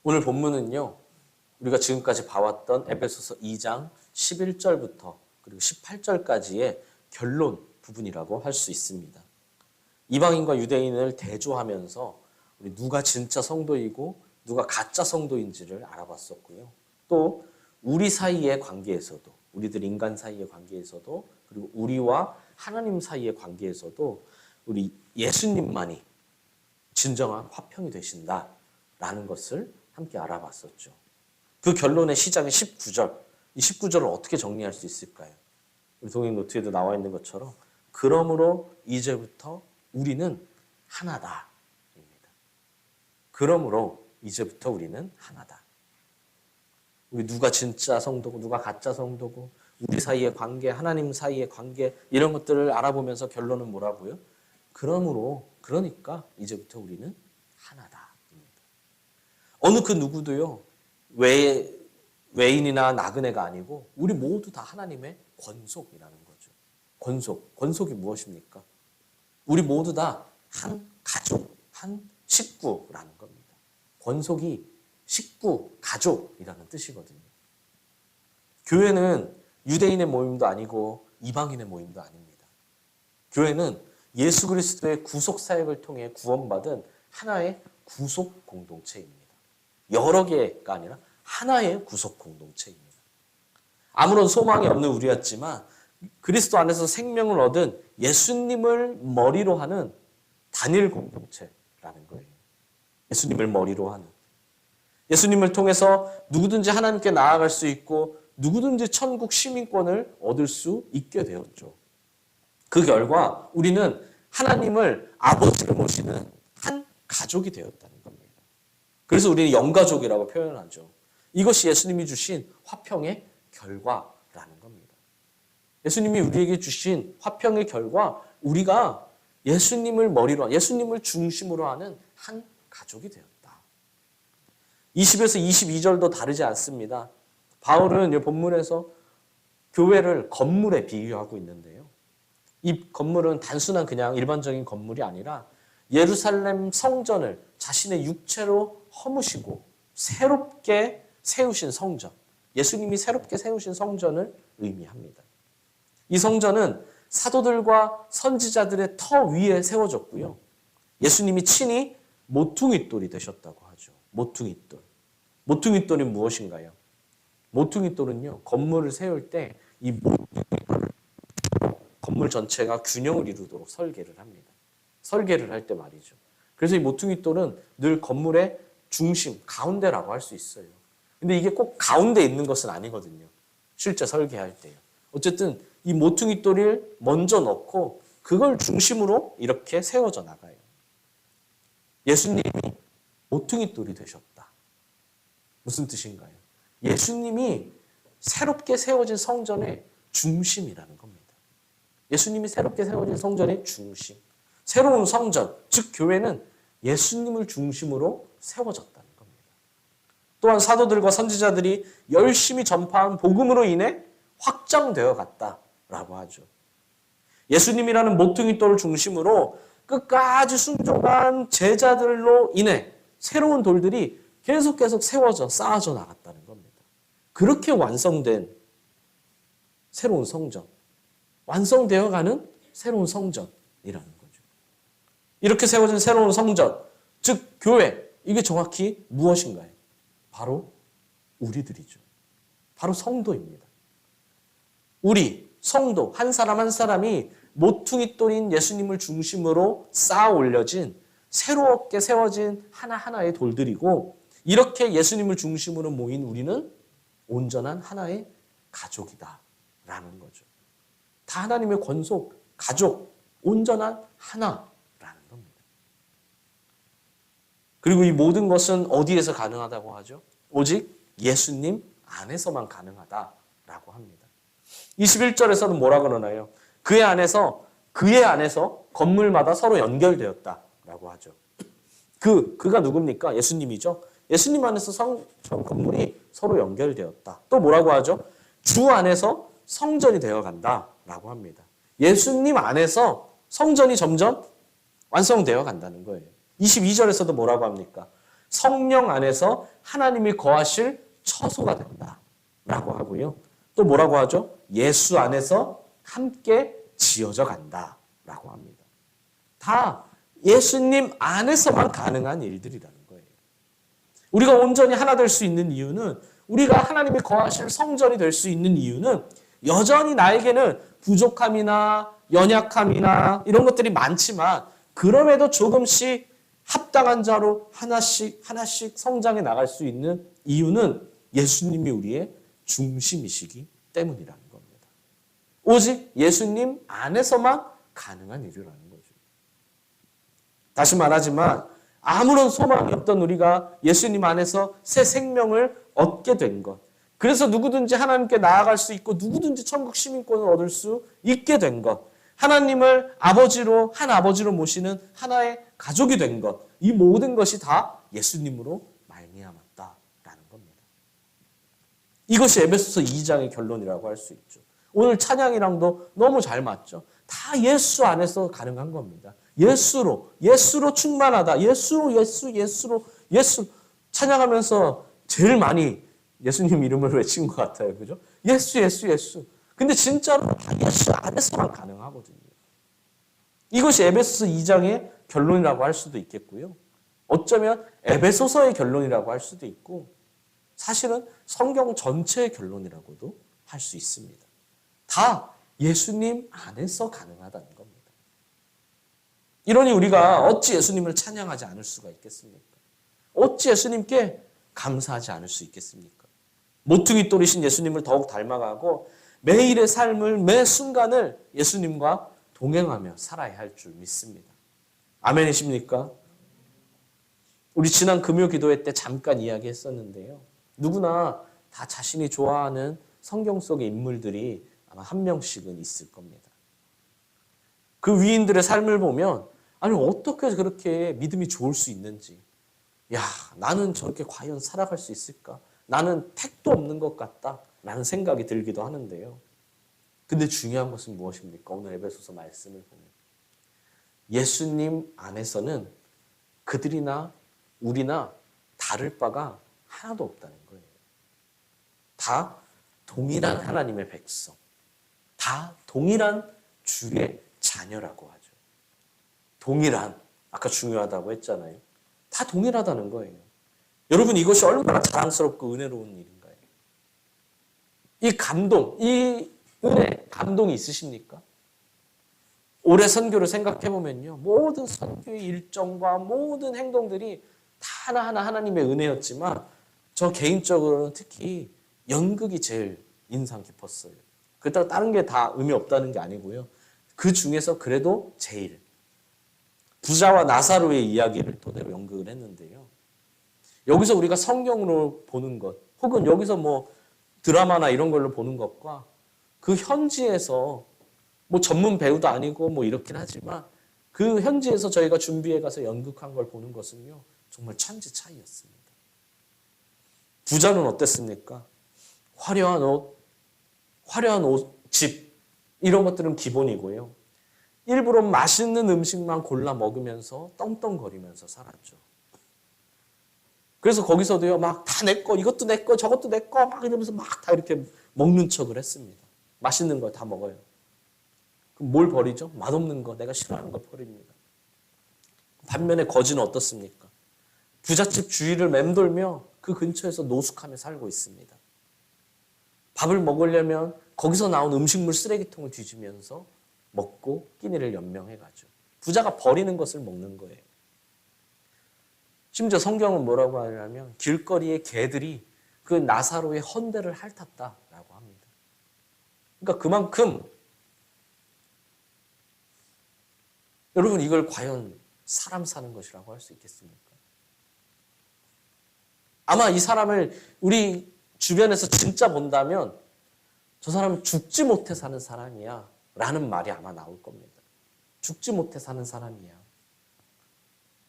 오늘 본문은요, 우리가 지금까지 봐왔던 에베소서 2장 11절부터 그리고 18절까지의 결론 부분이라고 할 수 있습니다. 이방인과 유대인을 대조하면서 우리 누가 진짜 성도이고 누가 가짜 성도인지를 알아봤었고요. 또 우리 사이의 관계에서도, 우리들 인간 사이의 관계에서도, 그리고 우리와 하나님 사이의 관계에서도 우리 예수님만이 진정한 화평이 되신다라는 것을 함께 알아봤었죠. 그 결론의 시작인 19절, 이 19절을 어떻게 정리할 수 있을까요? 우리 동행 노트에도 나와 있는 것처럼 그러므로 이제부터 우리는 하나다. 그러므로 이제부터 우리는 하나다. 우리 누가 진짜 성도고 누가 가짜 성도고 우리 사이의 관계, 하나님 사이의 관계 이런 것들을 알아보면서 결론은 뭐라고요? 그러니까 이제부터 우리는 하나다. 어느 그 누구도요. 외인이나 나그네가 아니고 우리 모두 다 하나님의 권속이라는 거죠. 권속이 무엇입니까? 우리 모두 다 한 가족, 한 식구라는 겁니다. 권속이 식구, 가족이라는 뜻이거든요. 교회는 유대인의 모임도 아니고 이방인의 모임도 아닙니다. 교회는 예수 그리스도의 구속 사역을 통해 구원받은 하나의 구속 공동체입니다. 여러 개가 아니라 하나의 구속 공동체입니다. 아무런 소망이 없는 우리였지만 그리스도 안에서 생명을 얻은 예수님을 머리로 하는 단일 공동체라는 거예요. 예수님을 머리로 하는. 예수님을 통해서 누구든지 하나님께 나아갈 수 있고 누구든지 천국 시민권을 얻을 수 있게 되었죠. 그 결과 우리는 하나님을 아버지로 모시는 한 가족이 되었다는 겁니다. 그래서 우리는 영가족이라고 표현하죠. 이것이 예수님이 주신 화평의 결과라는 겁니다. 예수님이 우리에게 주신 화평의 결과, 우리가 예수님을 머리로, 예수님을 중심으로 하는 한 가족이 되었다. 20에서 22절도 다르지 않습니다. 바울은 이 본문에서 교회를 건물에 비유하고 있는데요. 이 건물은 단순한 그냥 일반적인 건물이 아니라 예루살렘 성전을 자신의 육체로 허무시고 새롭게 세우신 성전, 예수님이 새롭게 세우신 성전을 의미합니다. 이 성전은 사도들과 선지자들의 터 위에 세워졌고요. 예수님이 친히 모퉁이돌이 되셨다고 하죠. 모퉁이돌. 모퉁이돌이 무엇인가요? 모퉁이돌은요, 건물을 세울 때 이 건물 전체가 균형을 이루도록 설계를 합니다. 설계를 할 때 말이죠. 그래서 이 모퉁이돌은 늘 건물의 중심, 가운데라고 할 수 있어요. 근데 이게 꼭 가운데 있는 것은 아니거든요. 실제 설계할 때요. 어쨌든 이 모퉁이돌을 먼저 넣고 그걸 중심으로 이렇게 세워져 나가요. 예수님이 모퉁이돌이 되셨다. 무슨 뜻인가요? 예수님이 새롭게 세워진 성전의 중심이라는 겁니다. 예수님이 새롭게 세워진 성전의 중심. 새로운 성전, 즉 교회는 예수님을 중심으로 세워졌다는 겁니다. 또한 사도들과 선지자들이 열심히 전파한 복음으로 인해 확장되어 갔다라고 하죠. 예수님이라는 모퉁이돌을 중심으로 끝까지 순종한 제자들로 인해 새로운 돌들이 계속 세워져 쌓아져 나갔다는 겁니다. 그렇게 완성된 새로운 성전, 완성되어가는 새로운 성전이라는 거죠. 이렇게 세워진 새로운 성전, 즉 교회, 이게 정확히 무엇인가요? 바로 우리들이죠. 바로 성도입니다. 우리 성도 한 사람 한 사람이 모퉁이돌인 예수님을 중심으로 쌓아 올려진 새롭게 세워진 하나하나의 돌들이고, 이렇게 예수님을 중심으로 모인 우리는 온전한 하나의 가족이다라는 거죠. 다 하나님의 권속, 가족, 온전한 하나라는 겁니다. 그리고 이 모든 것은 어디에서 가능하다고 하죠? 오직 예수님 안에서만 가능하다라고 합니다. 21절에서는 뭐라 그러나요? 그의 안에서 건물마다 서로 연결되었다라고 하죠. 그가 누굽니까? 예수님이죠. 예수님 안에서 건물이 서로 연결되었다. 또 뭐라고 하죠? 주 안에서 성전이 되어간다라고 합니다. 예수님 안에서 성전이 점점 완성되어 간다는 거예요. 22절에서도 뭐라고 합니까? 성령 안에서 하나님이 거하실 처소가 된다라고 하고요. 또 뭐라고 하죠? 예수 안에서 함께 지어져 간다라고 합니다. 다 예수님 안에서만 가능한 일들이라는 거예요. 우리가 온전히 하나 될 수 있는 이유는, 우리가 하나님이 거하실 성전이 될 수 있는 이유는, 여전히 나에게는 부족함이나 연약함이나 이런 것들이 많지만 그럼에도 조금씩 합당한 자로 하나씩 성장해 나갈 수 있는 이유는 예수님이 우리의 중심이시기 때문이라는 겁니다. 오직 예수님 안에서만 가능한 일이라는 거죠. 다시 말하지만 아무런 소망이 없던 우리가 예수님 안에서 새 생명을 얻게 된 것, 그래서 누구든지 하나님께 나아갈 수 있고 누구든지 천국 시민권을 얻을 수 있게 된 것, 하나님을 아버지로, 한 아버지로 모시는 하나의 가족이 된 것, 이 모든 것이 다 예수님으로 말미암았다라는 겁니다. 이것이 에베소서 2장의 결론이라고 할 수 있죠. 오늘 찬양이랑도 너무 잘 맞죠. 다 예수 안에서 가능한 겁니다. 예수로 충만하다. 예수로 찬양하면서 제일 많이 예수님 이름을 외친 것 같아요. 그죠? 예수. 근데 진짜로 다 예수 안에서만 가능하거든요. 이것이 에베소서 2장의 결론이라고 할 수도 있겠고요. 어쩌면 에베소서의 결론이라고 할 수도 있고, 사실은 성경 전체의 결론이라고도 할 수 있습니다. 다 예수님 안에서 가능하다는 겁니다. 이러니 우리가 어찌 예수님을 찬양하지 않을 수가 있겠습니까? 어찌 예수님께 감사하지 않을 수 있겠습니까? 모퉁이 돌이신 예수님을 더욱 닮아가고 매일의 삶을, 매 순간을 예수님과 동행하며 살아야 할 줄 믿습니다. 아멘이십니까? 우리 지난 금요 기도회 때 잠깐 이야기했었는데요. 누구나 다 자신이 좋아하는 성경 속의 인물들이 아마 한 명씩은 있을 겁니다. 그 위인들의 삶을 보면, 아니 어떻게 그렇게 믿음이 좋을 수 있는지, 야, 나는 저렇게 과연 살아갈 수 있을까? 나는 택도 없는 것 같다 라는 생각이 들기도 하는데요. 근데 중요한 것은 무엇입니까? 오늘 에베소서 말씀을 보면 예수님 안에서는 그들이나 우리나 다를 바가 하나도 없다는 거예요. 다 동일한 하나님의 백성, 다 동일한 주의 자녀라고 하죠. 동일한, 아까 중요하다고 했잖아요. 다 동일하다는 거예요. 여러분, 이것이 얼마나 자랑스럽고 은혜로운 일인가요? 이 감동, 이 은혜, 감동이 있으십니까? 올해 선교를 생각해보면요, 모든 선교의 일정과 모든 행동들이 다 하나하나 하나님의 은혜였지만, 저 개인적으로는 특히 연극이 제일 인상 깊었어요. 그렇다고 다른 게 다 의미 없다는 게 아니고요. 그 중에서 그래도 제일 부자와 나사로의 이야기를 토대로 연극을 했는데요. 여기서 우리가 성경으로 보는 것, 혹은 여기서 뭐 드라마나 이런 걸로 보는 것과 그 현지에서 뭐 전문 배우도 아니고 뭐 이렇긴 하지만 그 현지에서 저희가 준비해 가서 연극한 걸 보는 것은요, 정말 천지 차이였습니다. 부자는 어땠습니까? 화려한 옷, 집, 이런 것들은 기본이고요. 일부러 맛있는 음식만 골라 먹으면서 떵떵거리면서 살았죠. 그래서 거기서도요, 막 다 내 거, 이것도 내 거, 저것도 내 거, 막 이러면서 막 다 이렇게 먹는 척을 했습니다. 맛있는 거 다 먹어요. 그럼 뭘 버리죠? 맛없는 거, 내가 싫어하는 거 버립니다. 반면에 거지는 어떻습니까? 부잣집 주위를 맴돌며 그 근처에서 노숙하며 살고 있습니다. 밥을 먹으려면 거기서 나온 음식물 쓰레기통을 뒤지면서 먹고 끼니를 연명해 가죠. 부자가 버리는 것을 먹는 거예요. 심지어 성경은 뭐라고 하냐면 길거리의 개들이 그 나사로의 헌대를 핥았다라고 합니다. 그러니까 그만큼 여러분, 이걸 과연 사람 사는 것이라고 할 수 있겠습니까? 아마 이 사람을 우리 주변에서 진짜 본다면 저 사람은 죽지 못해 사는 사람이야 라는 말이 아마 나올 겁니다. 죽지 못해 사는 사람이야.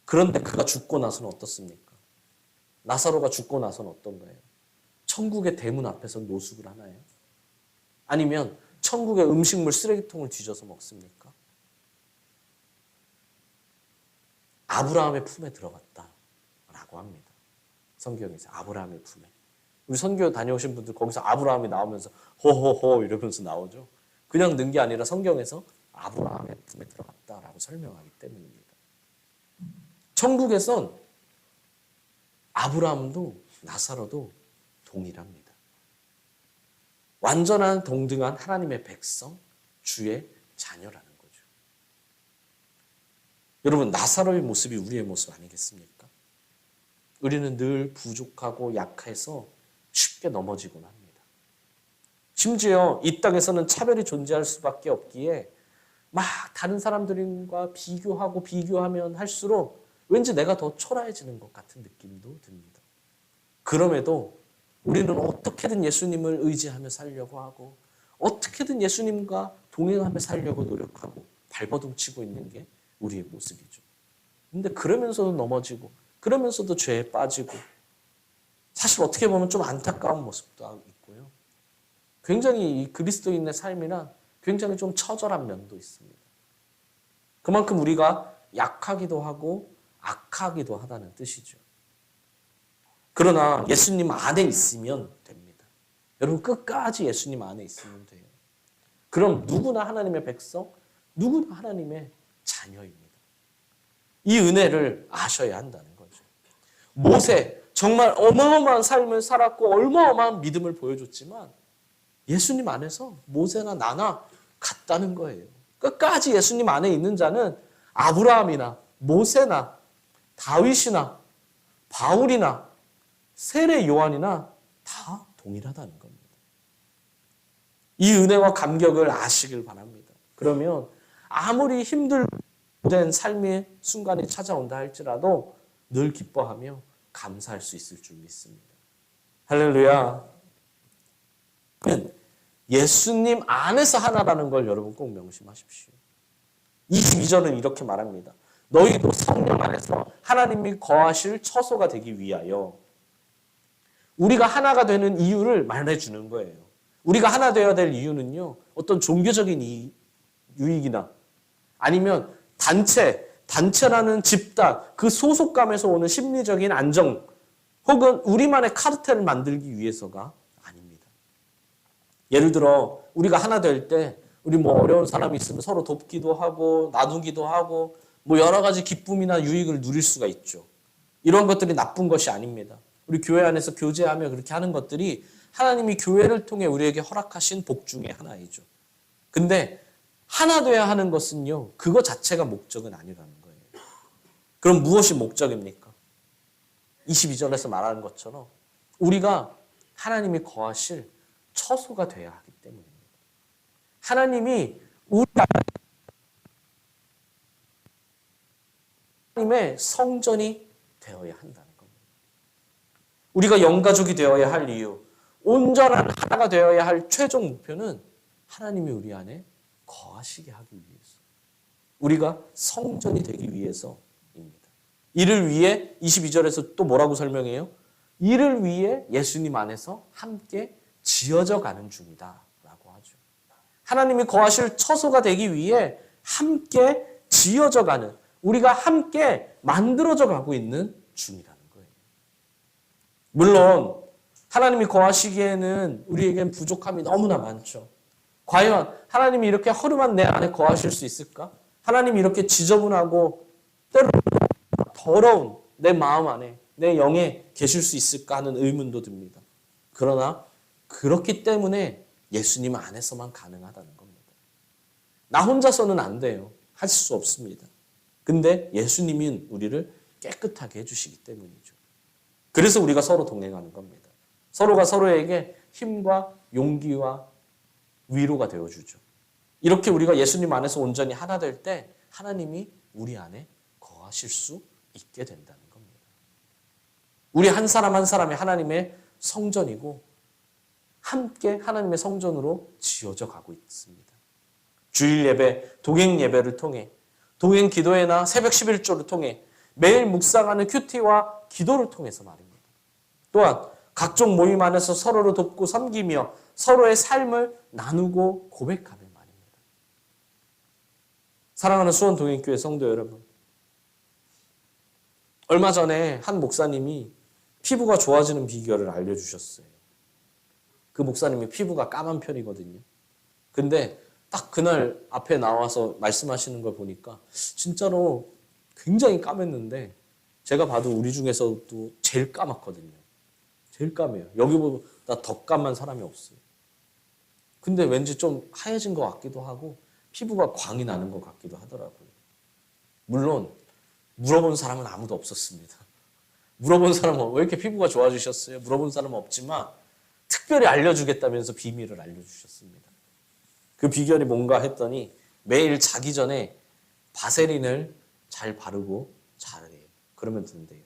그런데 그가 죽고 나서는 어떻습니까? 나사로가 죽고 나서는 어떤 거예요? 천국의 대문 앞에서 노숙을 하나요? 아니면 천국의 음식물 쓰레기통을 뒤져서 먹습니까? 아브라함의 품에 들어갔다라고 합니다. 성경에서 아브라함의 품에. 우리 선교 다녀오신 분들 거기서 아브라함이 나오면서 호호호 이러면서 나오죠. 그냥 는 게 아니라 성경에서 아브라함의 품에 들어갔다라고 설명하기 때문입니다. 천국에선 아브라함도 나사로도 동일합니다. 완전한 동등한 하나님의 백성, 주의 자녀라는 거죠. 여러분, 나사로의 모습이 우리의 모습 아니겠습니까? 우리는 늘 부족하고 약해서 쉽게 넘어지곤 합니다. 심지어 이 땅에서는 차별이 존재할 수밖에 없기에 막 다른 사람들과 비교하면 할수록 왠지 내가 더 초라해지는 것 같은 느낌도 듭니다. 그럼에도 우리는 어떻게든 예수님을 의지하며 살려고 하고 어떻게든 예수님과 동행하며 살려고 노력하고 발버둥치고 있는 게 우리의 모습이죠. 근데 그러면서도 넘어지고 그러면서도 죄에 빠지고 사실 어떻게 보면 좀 안타까운 모습도 있고요. 굉장히 이 그리스도인의 삶이란 굉장히 좀 처절한 면도 있습니다. 그만큼 우리가 약하기도 하고 악하기도 하다는 뜻이죠. 그러나 예수님 안에 있으면 됩니다. 여러분 끝까지 예수님 안에 있으면 돼요. 그럼 누구나 하나님의 백성, 누구나 하나님의 자녀입니다. 이 은혜를 아셔야 한다는 거죠. 모세 정말 어마어마한 삶을 살았고 어마어마한 믿음을 보여줬지만 예수님 안에서 모세나 나나 같다는 거예요. 끝까지 예수님 안에 있는 자는 아브라함이나 모세나 다윗이나 바울이나 세례 요한이나 다 동일하다는 겁니다. 이 은혜와 감격을 아시길 바랍니다. 그러면 아무리 힘들된 삶의 순간이 찾아온다 할지라도 늘 기뻐하며 감사할 수 있을 줄 믿습니다. 할렐루야. 예수님 안에서 하나라는 걸 여러분 꼭 명심하십시오. 22절은 이렇게 말합니다. 너희도 성령 안에서 하나님이 거하실 처소가 되기 위하여. 우리가 하나가 되는 이유를 말해주는 거예요. 우리가 하나 되어야 될 이유는요, 어떤 종교적인 유익이나 아니면 단체라는 집단, 그 소속감에서 오는 심리적인 안정 혹은 우리만의 카르텔을 만들기 위해서가 아닙니다. 예를 들어 우리가 하나 될 때 우리 어려운 사람이 있으면 서로 돕기도 하고 나누기도 하고 여러 가지 기쁨이나 유익을 누릴 수가 있죠. 이런 것들이 나쁜 것이 아닙니다. 우리 교회 안에서 교제하며 그렇게 하는 것들이 하나님이 교회를 통해 우리에게 허락하신 복 중에 하나이죠. 근데 하나 돼야 하는 것은요, 그거 자체가 목적은 아니라는 거예요. 그럼 무엇이 목적입니까? 22절에서 말하는 것처럼 우리가 하나님이 거하실 처소가 돼야 하기 때문입니다. 하나님이 우리 하나님의 성전이 되어야 한다는 겁니다. 우리가 영가족이 되어야 할 이유, 온전한 하나가 되어야 할 최종 목표는 하나님이 우리 안에 거하시게 하기 위해서, 우리가 성전이 되기 위해서입니다. 이를 위해 22절에서 또 뭐라고 설명해요? 이를 위해 예수님 안에서 함께 지어져 가는 중이다 라고 하죠. 하나님이 거하실 처소가 되기 위해 함께 지어져 가는, 우리가 함께 만들어져 가고 있는 중이라는 거예요. 물론 하나님이 거하시기에는 우리에겐 부족함이 너무나 많죠. 과연 하나님이 이렇게 허름한 내 안에 거하실 수 있을까? 하나님이 이렇게 지저분하고 때로 더러운 내 마음 안에, 내 영에 계실 수 있을까 하는 의문도 듭니다. 그러나 그렇기 때문에 예수님 안에서만 가능하다는 겁니다. 나 혼자서는 안 돼요. 하실 수 없습니다. 근데 예수님은 우리를 깨끗하게 해주시기 때문이죠. 그래서 우리가 서로 동행하는 겁니다. 서로가 서로에게 힘과 용기와 위로가 되어주죠. 이렇게 우리가 예수님 안에서 온전히 하나 될 때 하나님이 우리 안에 거하실 수 있게 된다는 겁니다. 우리 한 사람 한 사람이 하나님의 성전이고 함께 하나님의 성전으로 지어져 가고 있습니다. 주일 예배, 동행 예배를 통해, 동행 기도회나 새벽 11조를 통해, 매일 묵상하는 큐티와 기도를 통해서 말입니다. 또한 각종 모임 안에서 서로를 돕고 섬기며 서로의 삶을 나누고 고백하며 말입니다. 사랑하는 수원동행교회 성도 여러분, 얼마 전에 한 목사님이 피부가 좋아지는 비결을 알려주셨어요. 그 목사님이 피부가 까만 편이거든요. 근데 딱 그날 앞에 나와서 말씀하시는 걸 보니까 진짜로 굉장히 까맸는데 제가 봐도 우리 중에서도 제일 까맣거든요. 제일 까매요. 여기보다 더 까만 사람이 없어요. 근데 왠지 좀 하얘진 것 같기도 하고 피부가 광이 나는 것 같기도 하더라고요. 물론 물어본 사람은 아무도 없었습니다. 물어본 사람은 왜 이렇게 피부가 좋아지셨어요? 물어본 사람은 없지만 특별히 알려주겠다면서 비밀을 알려주셨습니다. 그 비결이 뭔가 했더니 매일 자기 전에 바세린을 잘 바르고 자래요. 그러면 된대요.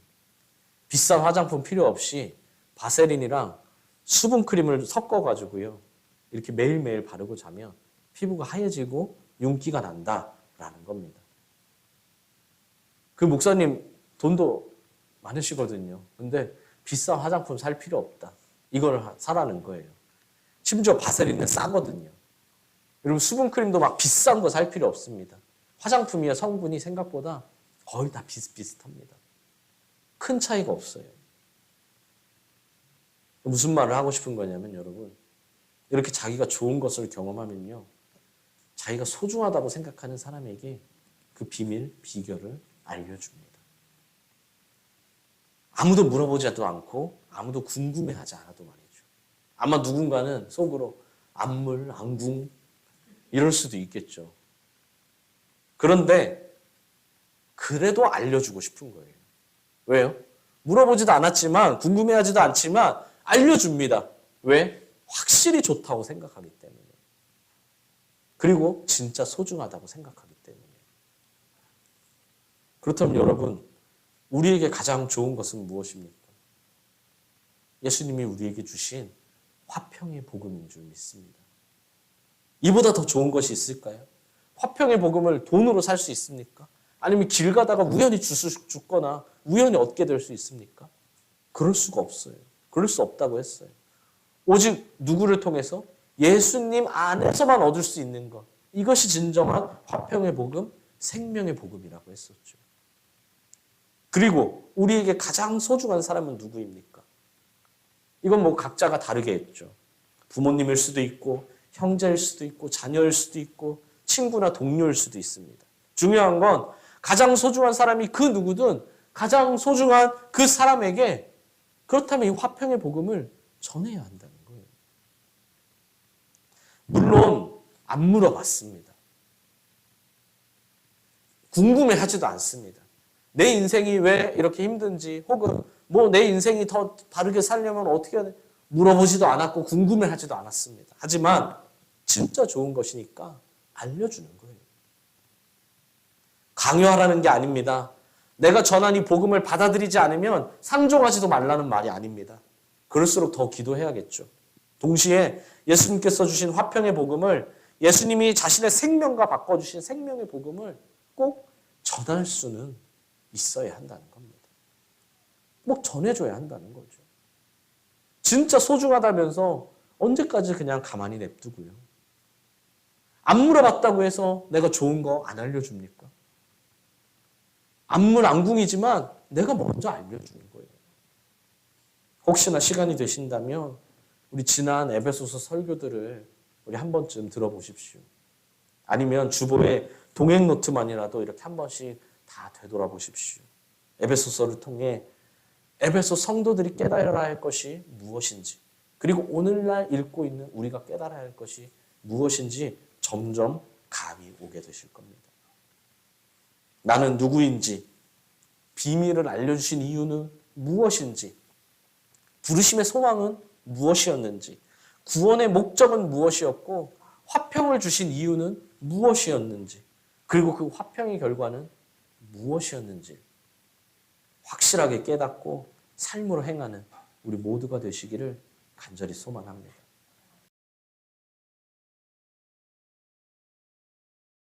비싼 화장품 필요 없이 바세린이랑 수분크림을 섞어가지고요. 이렇게 매일매일 바르고 자면 피부가 하얘지고 윤기가 난다라는 겁니다. 그 목사님 돈도 많으시거든요. 근데 비싼 화장품 살 필요 없다. 이걸 사라는 거예요. 심지어 바세린은 싸거든요. 여러분 수분크림도 막 비싼 거 살 필요 없습니다. 화장품이야 성분이 생각보다 거의 다 비슷비슷합니다. 큰 차이가 없어요. 무슨 말을 하고 싶은 거냐면 여러분 이렇게 자기가 좋은 것을 경험하면요. 자기가 소중하다고 생각하는 사람에게 그 비밀, 비결을 알려줍니다. 아무도 물어보지도 않고 아무도 궁금해하지 않아도 말이죠. 아마 누군가는 속으로 안물, 안궁 이럴 수도 있겠죠. 그런데 그래도 알려주고 싶은 거예요. 왜요? 물어보지도 않았지만 궁금해하지도 않지만 알려줍니다. 왜? 확실히 좋다고 생각하기 때문에. 그리고 진짜 소중하다고 생각하기 때문에. 그렇다면 여러분, 우리에게 가장 좋은 것은 무엇입니까? 예수님이 우리에게 주신 화평의 복음인 줄 믿습니다. 이보다 더 좋은 것이 있을까요? 화평의 복음을 돈으로 살 수 있습니까? 아니면 길 가다가 우연히 죽거나 우연히 얻게 될 수 있습니까? 그럴 수가 없어요. 그럴 수 없다고 했어요. 오직 누구를 통해서? 예수님 안에서만 얻을 수 있는 것. 이것이 진정한 화평의 복음, 생명의 복음이라고 했었죠. 그리고 우리에게 가장 소중한 사람은 누구입니까? 이건 뭐 각자가 다르게 했죠. 부모님일 수도 있고 형제일 수도 있고 자녀일 수도 있고 친구나 동료일 수도 있습니다. 중요한 건 가장 소중한 사람이 그 누구든 가장 소중한 그 사람에게 그렇다면 이 화평의 복음을 전해야 한다는 거예요. 물론 안 물어봤습니다. 궁금해하지도 않습니다. 내 인생이 왜 이렇게 힘든지 혹은 뭐 내 인생이 더 바르게 살려면 어떻게 해야 돼? 물어보지도 않았고 궁금해하지도 않았습니다. 하지만 진짜 좋은 것이니까 알려주는 거예요. 강요하라는 게 아닙니다. 내가 전한 이 복음을 받아들이지 않으면 상종하지도 말라는 말이 아닙니다. 그럴수록 더 기도해야겠죠. 동시에 예수님께서 주신 화평의 복음을 예수님이 자신의 생명과 바꿔주신 생명의 복음을 꼭 전할 수는 있어야 한다는 겁니다. 꼭 전해줘야 한다는 거죠. 진짜 소중하다면서 언제까지 그냥 가만히 냅두고요. 안 물어봤다고 해서 내가 좋은 거 안 알려줍니까? 안문안궁이지만 내가 먼저 알려주는 거예요. 혹시나 시간이 되신다면 우리 지난 에베소서 설교들을 우리 한 번쯤 들어보십시오. 아니면 주보에 동행 노트만이라도 이렇게 한 번씩 다 되돌아보십시오. 에베소서를 통해 에베소 성도들이 깨달아야 할 것이 무엇인지 그리고 오늘날 읽고 있는 우리가 깨달아야 할 것이 무엇인지 점점 감이 오게 되실 겁니다. 나는 누구인지, 비밀을 알려주신 이유는 무엇인지, 부르심의 소망은 무엇이었는지, 구원의 목적은 무엇이었고, 화평을 주신 이유는 무엇이었는지, 그리고 그 화평의 결과는 무엇이었는지 확실하게 깨닫고 삶으로 행하는 우리 모두가 되시기를 간절히 소망합니다.